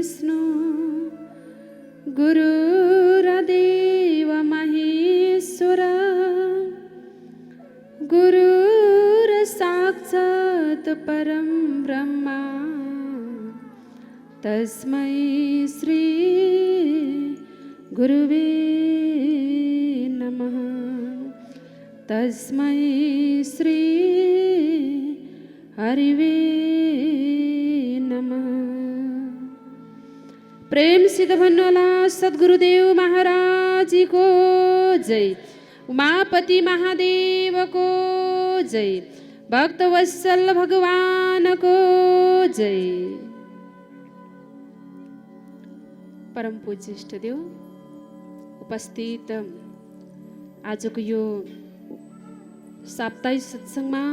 विष्णु गुरुर्देव महेश्वर गुरुर्साक्षात् परं ब्रह्म तस्मै श्री गुरुवे नमः। तस्मै श्री हरिवे नमः। प्रेम सिद्ध भन्नुहोला सद्गुरुदेव महाराज को जय। उमापति महादेव को जय। भक्तवत्सल भगवान को जय। परम पूज्य इष्टदेव उपस्थित आजको यो साप्ताहिक सत्संगमा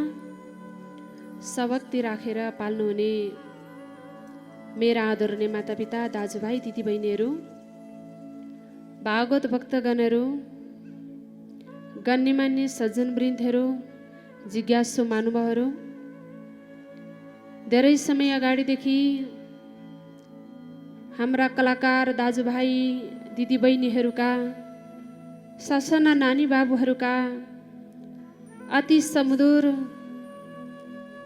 सबक्ति राखेर पाल्नुहुने मेरा आदरणीय मातापिता दाजुभाइ दिदीबहिनीहरू, भागवत भक्तगणहरू, गण्यमान्य सज्जनवृन्दहरू, जिज्ञासु महानुभावहरू, धेरै समय अगाडिदेखि हाम्रा कलाकार दाजुभाइ दिदीबहिनीहरूका, ससाना नानी बाबुहरूका अति सुमधुर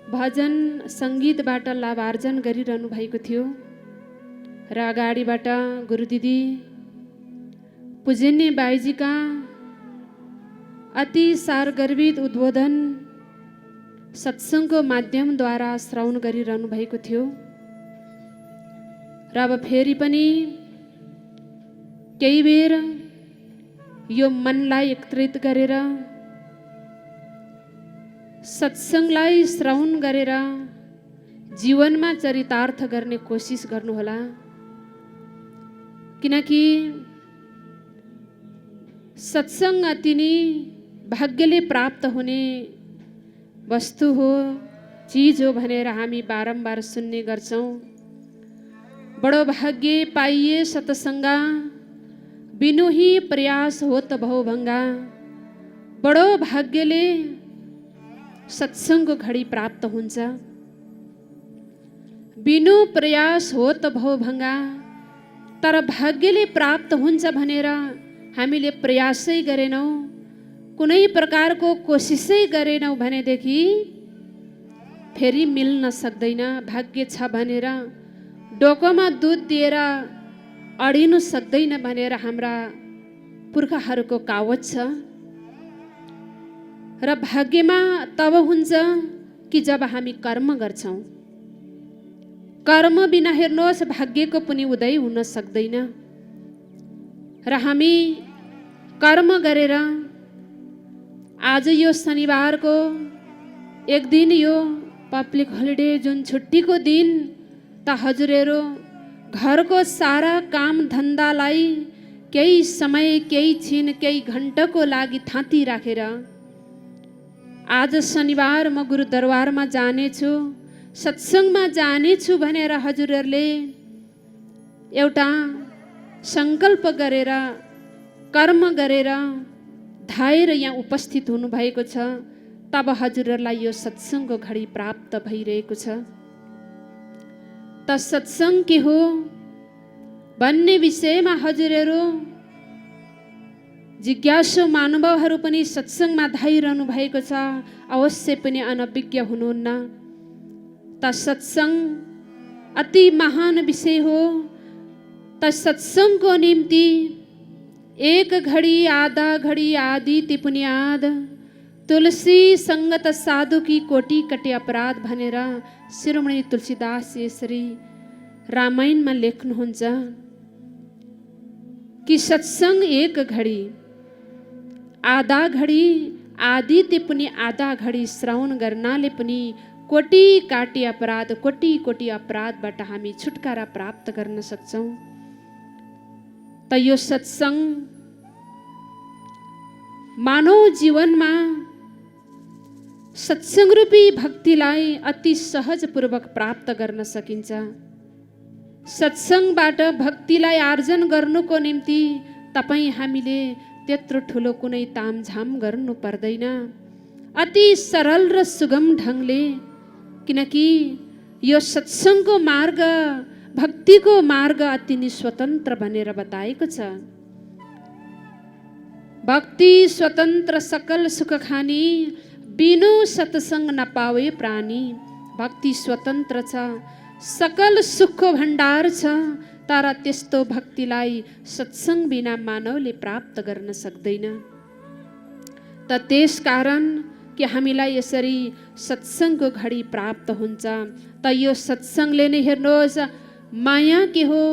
भजन सङ्गीतबाट लाभार्जन गरिरहनु भएको थियो र अगाडिबाट गुरुदिदी पूजनीय बाईजीका अति सारगर्भित उद्बोधन सत्सङ्गको माध्यमद्वारा श्रवण गरिरहनु भएको थियो र अब फेरि पनि केही बेर यो मनलाई एकत्रित गरेर सत्सङ्गलाई श्रवण गरेर जीवनमा चरितार्थ गर्ने कोसिस गर्नुहोला, किनकि सत्सङ्ग अति नै भाग्यले प्राप्त हुने वस्तु हो, चीज हो भनेर हामी बारम्बार सुन्ने गर्छौं। बडो भाग्य पाइए सत्सङ्गा, बिनु ही प्रयास होत भौ भङ्गा। बडो भाग्यले सत्सङ्गको घडी प्राप्त हुन्छ, बिनु प्रयास होत भौ भङ्गा। तर भाग्यले प्राप्त हुन्छ भनेर हामीले प्रयासै गरेनौँ, कुनै प्रकारको कोसिसै गरेनौँ भनेदेखि फेरि मिल्न सक्दैन। भाग्य छ भनेर डोकोमा दुध दिएर अडिनु सक्दैन भनेर हाम्रा पुर्खाहरूको कहावत छ। र भाग्यमा तब हुन्छ कि जब हामी कर्म गर्छौं। कर्म बिना हेर्नुहोस् भाग्यको पनि उदय हुन सक्दैन। र हामी कर्म गरेर आज यो शनिबारको एक दिन, यो पब्लिक होलिडे जुन छुट्टीको दिन, त हजुरहरू घरको सारा काम धन्दालाई केही समय, केही छिन, केही घण्टाको लागि थाती राखेर आज शनिबार म गुरुदरबारमा जानेछु, सत्सङ्गमा जानेछु भनेर हजुरहरूले एउटा सङ्कल्प गरेर, कर्म गरेर धाएर यहाँ उपस्थित हुनुभएको छ। तब हजुरहरूलाई यो सत्सङ्गको घडी प्राप्त भइरहेको छ। त सत्सङ्ग के हो भन्ने विषयमा हजुरहरू जिज्ञासु महानुभावहरू पनि सत्सङ्गमा धाइरहनु भएको छ, अवश्य पनि अनभिज्ञ हुनुहुन्न। त सत्सङ्ग अति महान विषय हो। त सत्सङ्गको निम्ति एक घडी, आधा घडी, आदि ती पुनियाद, तुलसी सङ्गत साधु की कोटि कटे अपराध भनेर शिरोमणि तुलसीदास यसरी रामायणमा लेख्नुहुन्छ कि सत्सङ्ग एक घडी, आधा घडी, आदि ते पनि आधा घडी श्रवण गर्नाले पनि कोटि काटी अपराध, कोटि कोटि अपराधबाट हामी छुटकारा प्राप्त गर्न सक्छौं। त यो सत्सङ्ग मानव जीवनमा सत्सङ्ग रूपी भक्तिलाई अति सहजपूर्वक प्राप्त गर्न सकिन्छ। सत्सङ्गबाट भक्तिलाई आर्जन गर्नुको निम्ति तपाईँ हामीले त्यत्रो ठुलो कुनै तामझाम गर्नु पर्दैन। अति सरल र सुगम ढङ्गले, किनकि यो सत्सङ्गको मार्ग भक्तिको मार्ग अति नै स्वतन्त्र भनेर बताएको छ। भक्ति स्वतन्त्र सकल सुख खानी, बिनु सत्संग नपावे प्राणी। भक्ति स्वतन्त्र छ, सकल सुखको भण्डार छ, तर त्यस्तो भक्तिलाई सत्संग बिना मानवले प्राप्त गर्न सक्दैन। त त्यसकारण कि हामीलाई यसरी सत्संगको घडी प्राप्त हुन्छ। त यो सत्संगले नै हेर्नुहोस्, माया के हो,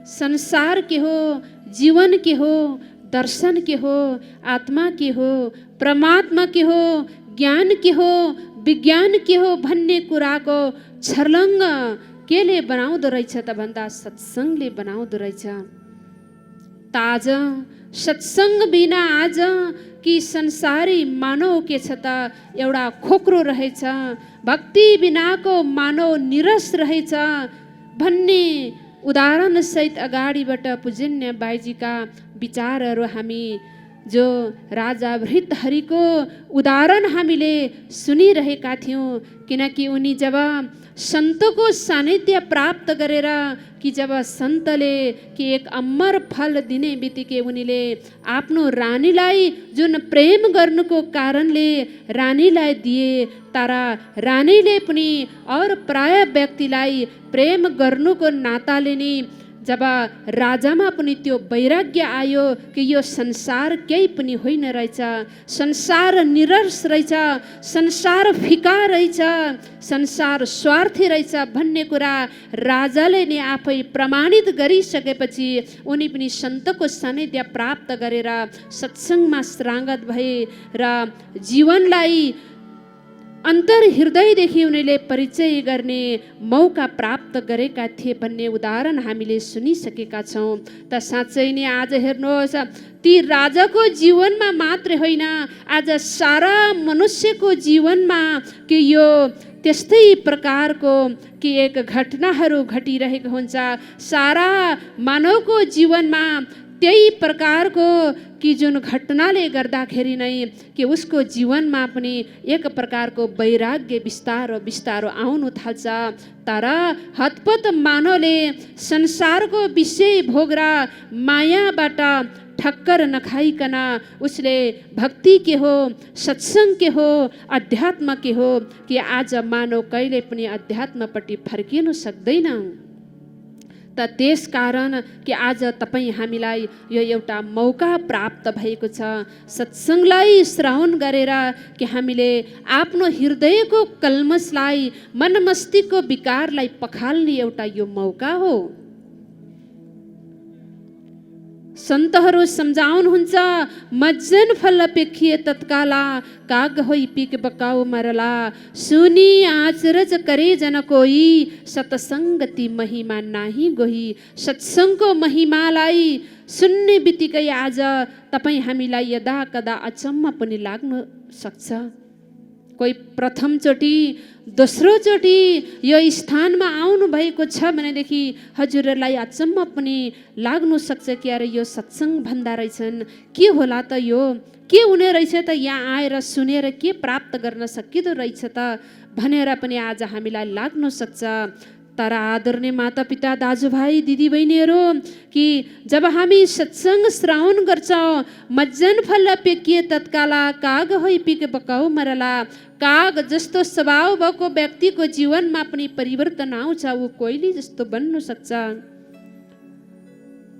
संसार के हो, जीवन के हो, दर्शन के हो, आत्मा के हो, परमात्मा के हो, ज्ञान के हो, विज्ञान के हो भन्ने कुराको छर्लङ्ग केले बनाउँदो रहेछ त भन्दा सत्संगले बनाउँदो रहेछ। त आज सत्संग बिना आज कि संसारी मानव के छ त एउटा खोक्रो रहेछ, भक्ति बिनाको मानव निरस रहेछ भन्ने उदाहरण सहित अगाडिबाट पूजनीय बाईजीका विचारहरू हामी जो राजा भृतहरिको उदाहरण हामीले सुनिरहेका थियौँ। किनकि उनी जब सन्तको सानिध्य प्राप्त गरेर कि जब सन्तले कि एक अमर फल दिने बित्तिकै उनीले आफ्नो रानीलाई जुन प्रेम गर्नुको कारणले रानीलाई दिए, तर रानीले पनि और प्राय व्यक्तिलाई प्रेम गर्नुको नाताले नि जब राजामा पनि त्यो वैराग्य आयो कि यो संसार केही पनि होइन रहेछ, संसार निरस रहेछ, संसार फिका रहेछ, संसार स्वार्थी रहेछ भन्ने कुरा राजाले नै आफै प्रमाणित गरिसकेपछि उनी पनि सन्तको सानिध्य प्राप्त गरेर सत्सङ्गमा शरणागत भए र जीवनलाई अन्तर हृदयदेखि उनीले परिचय गर्ने मौका प्राप्त गरेका थिए भन्ने उदाहरण हामीले सुनिसकेका छौँ। त साँच्चै नै आज हेर्नुहोस्, ती राजाको जीवनमा मात्रै होइन, आज सारा मनुष्यको जीवनमा कि यो त्यस्तै प्रकारको कि एक घटनाहरू घटिरहेको हुन्छ। सारा मानवको जीवनमा त्यही प्रकारको कि जुन घटनाले गर्दाखेरि नै कि उसको जीवनमा पनि एक प्रकारको वैराग्य बिस्तारो बिस्तारो आउनु थाल्छ। तर हतपत मानवले संसारको विषय भोग र मायाबाट ठक्कर नखाइकन उसले भक्ति के हो, सत्संग के हो, अध्यात्म के हो कि आज मानव कहिले पनि अध्यात्मपट्टि फर्किनु सक्दैन। त त्यसकारण कि आज तपाईँ हामीलाई यो एउटा मौका प्राप्त भएको छ सत्सङ्गलाई श्रवण गरेर कि हामीले आफ्नो हृदयको कल्मसलाई, मन मस्तिष्कको विकारलाई पखाल्ने एउटा यो मौका हो। सन्तहरू सम्झाउनुहुन्छ, मज्जन फल पेखिए तत्काला, काग होई पीक बकाउ मरला, सुनी आचरज करे जन कोई, सत्सङ्गति महिमा नाही गोही। सत्सङ्गको महिमालाई सुन्ने बित्तिकै आज तपाईँ हामीलाई यदा कदा अचम्म पनि लाग्न सक्छ। कोही प्रथमचोटि दोस्रोचोटि यो स्थानमा आउनु भएको छ भनेदेखि हजुरहरूलाई अचम्म पनि लाग्नु सक्छ कि अरे यो सत्सङ्ग भन्दा रहेछन्, के होला त यो, के हुने रहेछ त, यहाँ आएर सुनेर के प्राप्त गर्न सकिँदो रहेछ त भनेर पनि आज हामीलाई लाग्नु सक्छ। तर आदरणीय मातापिता, दाजुभाइ, दिदीबहिनीहरू कि जब हामी सत्सङ्ग श्रवण गर्छौँ, मज्जन फल पेकिए तत्काला, काग होइ पिक बकाउ मरला, काग जस्तो स्वभाव भएको व्यक्तिको जीवनमा पनि परिवर्तन आउँछ, ऊ कोइली जस्तो बन्नु सक्छ।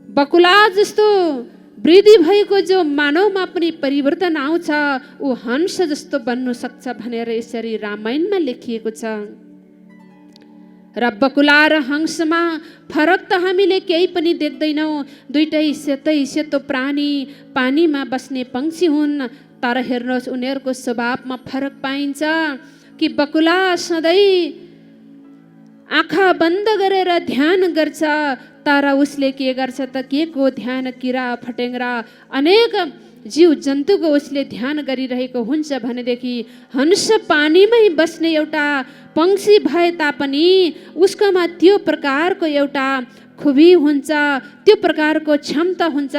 बकुला जस्तो वृद्धि भएको जो मानवमा पनि परिवर्तन आउँछ, ऊ हंस जस्तो बन्नु सक्छ भनेर यसरी रामायणमा लेखिएको छ। र बकुला र हंसमा फरक त हामीले केही पनि देख्दैनौँ। दुइटै सेतै सेतो प्राणी, पानीमा बस्ने पंक्षी हुन्। तर हेर्नुहोस्, उनीहरूको स्वभावमा फरक पाइन्छ कि बकुला सधैँ आँखा बन्द गरेर ध्यान गर्छ, तर उसले के गर्छ त, के को ध्यान, किरा फटेङ्ग्रा अनेक जीव जन्तुको उसले ध्यान गरिरहेको हुन्छ भनेदेखि हंस पानीमै बस्ने एउटा पंक्षी भए तापनि उसकोमा त्यो प्रकारको एउटा खुबी हुन्छ, त्यो प्रकारको क्षमता हुन्छ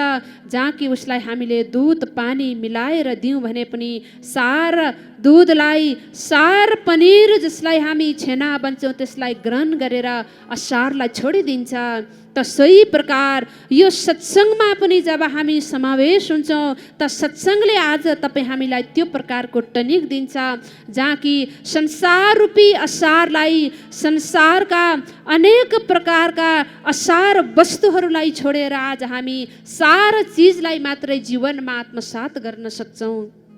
जहाँ कि उसलाई हामीले दुध पानी मिलाएर दिउँ भने पनि सार दुधलाई, सार पनिर जसलाई हामी छेना भन्छौँ त्यसलाई ग्रहण गरेर असारलाई छोडिदिन्छ। त सही प्रकार यो सत्सङ्गमा पनि जब हामी समावेश हुन्छौँ त सत्सङ्गले आज तपाईँ हामीलाई त्यो प्रकारको टनिक दिन्छ जहाँ कि संसार रूपी असारलाई, संसारका अनेक प्रकारका असार वस्तुहरूलाई छोडेर आज हामी सारा चिजलाई मात्रै जीवनमा आत्मसात गर्न सक्छौँ।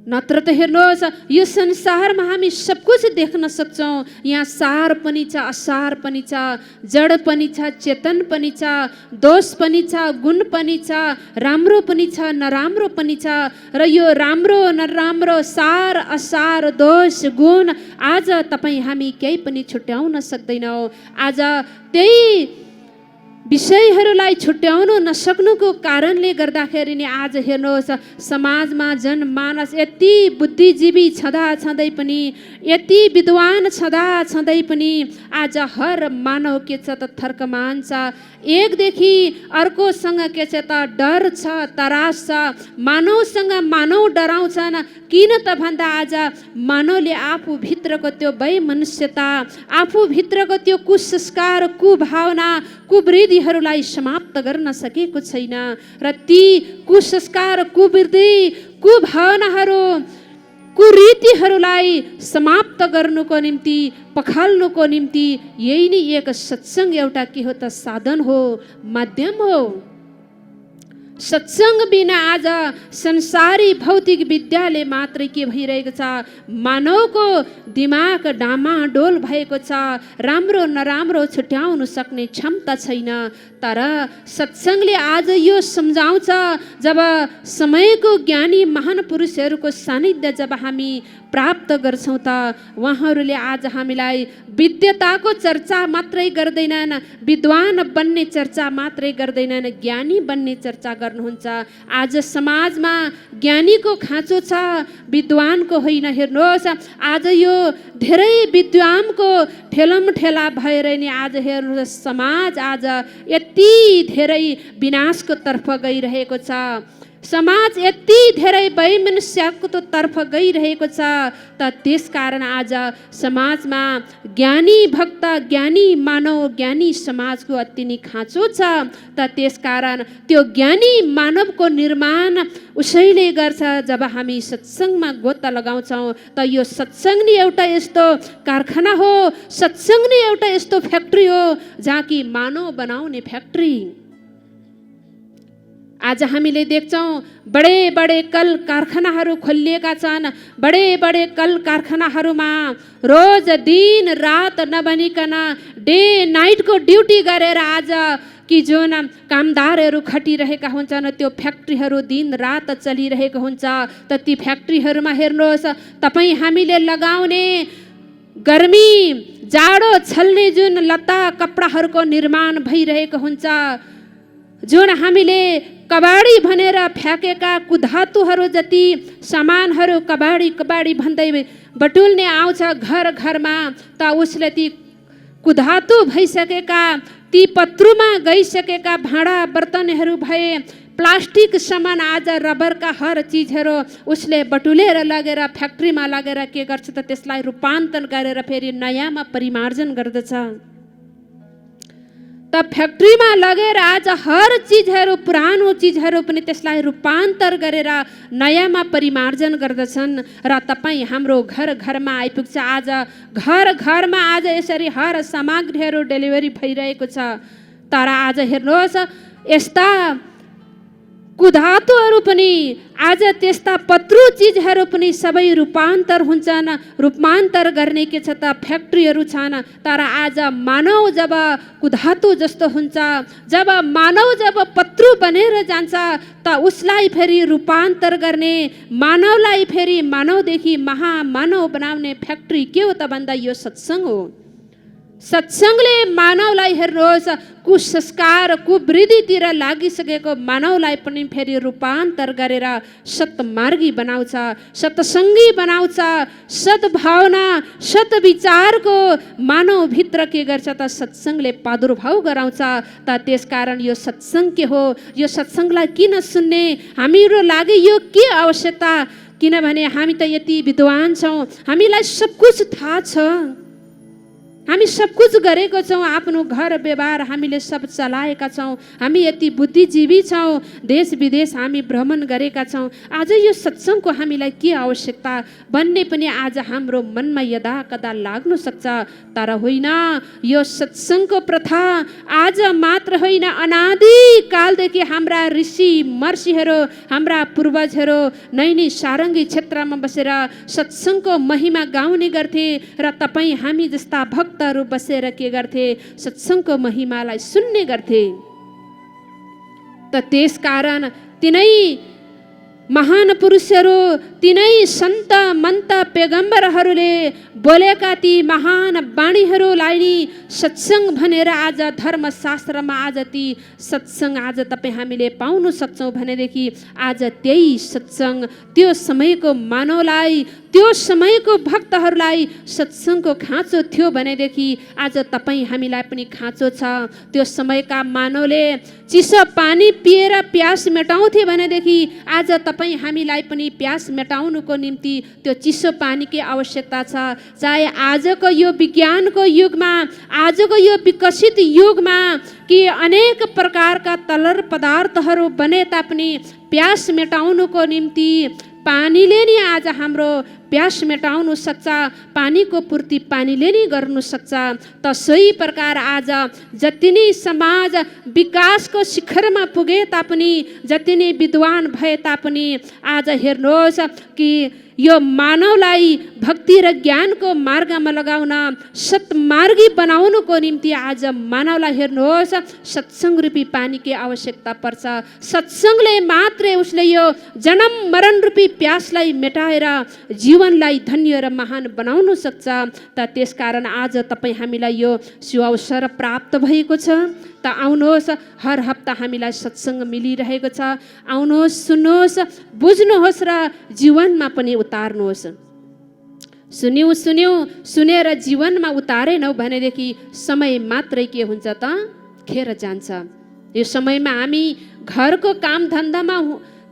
नत्र त हेर्नुहोस् यो संसारमा हामी सब कुछ देख्न सक्छौँ। यहाँ सार पनि छ, असार पनि छ, जड पनि छ, चेतन पनि छ, दोष पनि छ, गुण पनि छ, राम्रो पनि छ, नराम्रो पनि छ। र यो राम्रो नराम्रो, सार असार, दोष गुण आज तपाईँ हामी केही पनि छुट्याउन सक्दैनौँ। आज त्यही विषयहरूलाई छुट्याउन नसक्नुको कारणले गर्दाखेरि नि आज हेर्नुहोस् समाजमा जनमानस यति बुद्धिजीवी छँदा छँदै पनि, यति विद्वान छँदा छँदै पनि आज हर मानव के छ त थर्कमान छ। एकदेखि अर्कोसँग के छ त डर छ, तरास छ। मानवसँग मानव डराउँछन्। किन त भन्दा आज मानवले आफूभित्रको त्यो वैमनस्यता, आफूभित्रको त्यो कुसंस्कार, कुभावना, कुवृत्तिहरूलाई समाप्त गर्न सकेको छैन। र ती कुसंस्कार, कुवृत्ति, कुभावनाहरू, कुरीतिहरूलाई समाप्त गर्नुको निम्ति, पखाल्नुको निम्ति यही नै एक सत्सङ्ग एउटा के हो त साधन हो, माध्यम हो। सत्सङ्ग बिना आज संसारी भौतिक विद्याले मात्रै के भइरहेको छ, मानवको दिमाग डामाडोल भएको छ। राम्रो नराम्रो छुट्याउन सक्ने क्षमता छैन। तर सत्सङ्गले आज यो सम्झाउँछ, जब समयको ज्ञानी महान पुरुषहरूको सानिध्य जब हामी प्राप्त गर्छौँ त उहाँहरूले आज हामीलाई विद्यताको चर्चा मात्रै गर्दैनन्, विद्वान बन्ने चर्चा मात्रै गर्दैनन्, ज्ञानी बन्ने चर्चा गर्नुहुन्छ। आज समाजमा ज्ञानीको खाँचो छ, विद्वानको होइन। हेर्नुहोस् आज यो धेरै विद्वानको ठेलमठेला भएर नि आज हेर्नुहोस् समाज आज यति धेरै विनाशको तर्फ गइरहेको छ। समाज यति धेरै वैमनस्यको तर्फ गइरहेको छ। त त्यसकारण आज समाजमा ज्ञानी भक्त, ज्ञानी मानव, ज्ञानी समाजको अति नै खाँचो छ। त त्यसकारण त्यो ज्ञानी मानवको निर्माण उसैले गर्छ जब हामी सत्सङ्गमा गोता लगाउँछौँ। त यो सत्सङ्ग नै एउटा यस्तो कारखाना हो, सत्सङ्ग नै एउटा यस्तो फ्याक्ट्री हो जहाँ कि मानव बनाउने फ्याक्ट्री। आज हामीले देख्छौँ बडे बडे कल कारखानाहरू खोलिएका छन्। बडे बडे कल कारखानाहरूमा रोज दिन रात नभनिकन डे नाइटको ड्युटी गरेर आज कि जुन कामदारहरू खटिरहेका हुन्छन् त्यो फ्याक्ट्रीहरू दिन रात चलिरहेको हुन्छ। त ती फ्याक्ट्रीहरूमा हेर्नुहोस् तपाईँ हामीले लगाउने गर्मी जाडो छल्ने जुन लत्ता कपडाहरूको निर्माण भइरहेको हुन्छ, जुन हामीले कबाडी भनेर फ्याँकेका कुधातुहरू जति सामानहरू कबाडी कबाडी भन्दै बटुल्ने आउँछ घर घरमा, त उसले ती कुधातु भइसकेका, ती पत्रुमा गइसकेका भाँडा बर्तनहरू भए, प्लास्टिक सामान, आज रबरका हर चिजहरू उसले बटुलेर लगेर फ्याक्ट्रीमा लगेर के गर्छ त त्यसलाई रूपान्तरण गरेर फेरि नयाँमा परिमार्जन गर्दछ। त फ्याक्ट्रीमा लगेर आज हर चिजहरू, पुरानो चिजहरू पनि त्यसलाई रूपान्तर गरेर नयाँमा परिमार्जन गर्दछन्। र तपाईँ हाम्रो घर घरमा आइपुग्छ। आज घर घरमा आज यसरी हर सामग्रीहरू डेलिभरी भइरहेको छ। तर आज हेर्नुहोस् यस्ता कुधातुहरू पनि, आज त्यस्ता पत्रु चिजहरू पनि सबै रूपान्तर हुन्छन्। रूपान्तर गर्ने के छ त फ्याक्ट्रीहरू छन्। तर आज मानव जब कुधातु जस्तो हुन्छ, जब मानव जब पत्रु बनेर जान्छ त उसलाई फेरि रूपान्तर गर्ने, मानवलाई फेरि मानवदेखि महामानव बनाउने फ्याक्ट्री के हो त भन्दा यो सत्सङ्ग हो। सत्सङ्गले मानवलाई हेर्नुहोस् कुसंस्कार कुवृत्तितिर लागिसकेको मानवलाई पनि फेरि रूपान्तर गरेर सत्मार्गी बनाउँछ, सत्सङ्गी बनाउँछ। सद्भावना सद्विचारको मानवभित्र के गर्छ त सत्सङ्गले प्रादुर्भाव गराउँछ। त त्यसकारण यो सत्सङ्ग के हो, यो सत्सङ्गलाई किन सुन्ने, हामीहरू लागि यो के आवश्यकता, किनभने हामी त यति विद्वान छौँ, हामीलाई सब कुछ थाहा छ, हामी सब कुछ गरेको छौँ, आफ्नो घर व्यवहार हामीले सब चलाएका छौँ, हामी यति बुद्धिजीवी छौँ, देश विदेश हामी भ्रमण गरेका छौँ, आज यो सत्सङ्गको हामीलाई के आवश्यकता भन्ने पनि आज हाम्रो मनमा यदा कदा लाग्न सक्छ। तर होइन, यो सत्सङ्गको प्रथा आज मात्र होइन, अनादिकालदेखि हाम्रा ऋषि महर्षिहरू हाम्रा पूर्वजहरू नैनी सारङ्गी क्षेत्रमा बसेर सत्सङ्गको महिमा गाउने गर्थे र तपाईँ हामी जस्ता भक्तहरू बसेर के गर्थे, सत्सङ्गको महिमालाई सुन्ने गर्थे। त त्यसकारण तिनै महान पुरुषहरू, तिनै सन्त मन्त पेगम्बरहरूले बोलेका ती महान वाणीहरूलाई नि सत्सङ्ग भनेर आज धर्मशास्त्रमा आज ती सत्सङ्ग आज तपाईँ हामीले पाउन सक्छौँ भनेदेखि आज त्यही सत्सङ्ग त्यो समयको मानवलाई, त्यो समयको भक्तहरूलाई सत्सङ्गको खाँचो थियो भनेदेखि आज तपाईँ हामीलाई पनि खाँचो छ। त्यो समयका मानवले चिसो पानी पिएर प्यास मेटाउँथे भनेदेखि आज तपाईँ हामीलाई पनि प्यास मेटाउनुको निम्ति त्यो चिसो पानीकै आवश्यकता छ। चाहे आजको यो विज्ञानको युगमा, आजको यो विकसित युगमा कि अनेक प्रकारका तरल पदार्थहरू बने तापनि प्यास मेटाउनुको निम्ति पानीले नि आज हाम्रो प्यास मेटाउन सक्छ, पानीको पूर्ति पानीले नि गर्नु सक्छ। त सोही प्रकार आज जति नै समाज विकासको शिखरमा पुगे तापनि, जति नै विद्वान भए तापनि आज हेर्नुहोस् कि यो मानवलाई भक्ति र ज्ञानको मार्गमा लगाउन, सत्मार्गी बनाउनुको निम्ति आज मानवलाई हेर्नुहोस् सत्सङ्ग रूपी पानीकै आवश्यकता पर्छ। सत्सङ्गले मात्रै उसले यो जन्म मरण रूपी प्यासलाई मेटाएर जीवनलाई धन्य र महान बनाउन सक्छ। त त्यसकारण आज तपाईँ हामीलाई यो सुअवसर प्राप्त भएको छ। त आउनुहोस्, हर हप्ता हामीलाई सत्सङ्ग मिलिरहेको छ, आउनुहोस्, सुन्नुहोस्, बुझ्नुहोस् र जीवनमा पनि उतार्नुहोस्। सुनेर जीवनमा उतारेनौ भनेदेखि समय मात्रै के हुन्छ त खेर जान्छ। यो समयमा हामी घरको काम धन्दामा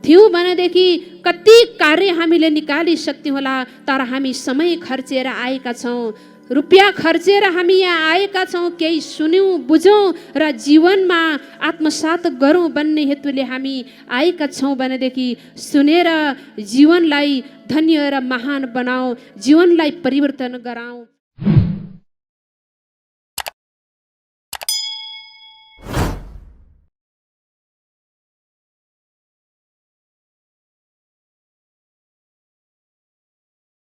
थियौँ भनेदेखि कति कार्य हामीले निकालिसक्थ्यौँ होला, तर हामी समय खर्चेर आएका छौँ, रुपियाँ खर्चेर हामी यहाँ आएका छौँ, केही सुन्यौँ बुझौँ र जीवनमा आत्मसात गरौँ भन्ने हेतुले हामी आएका छौँ भनेदेखि सुनेर जीवनलाई धन्य र महान बनाऊ, जीवनलाई परिवर्तन गराउँ।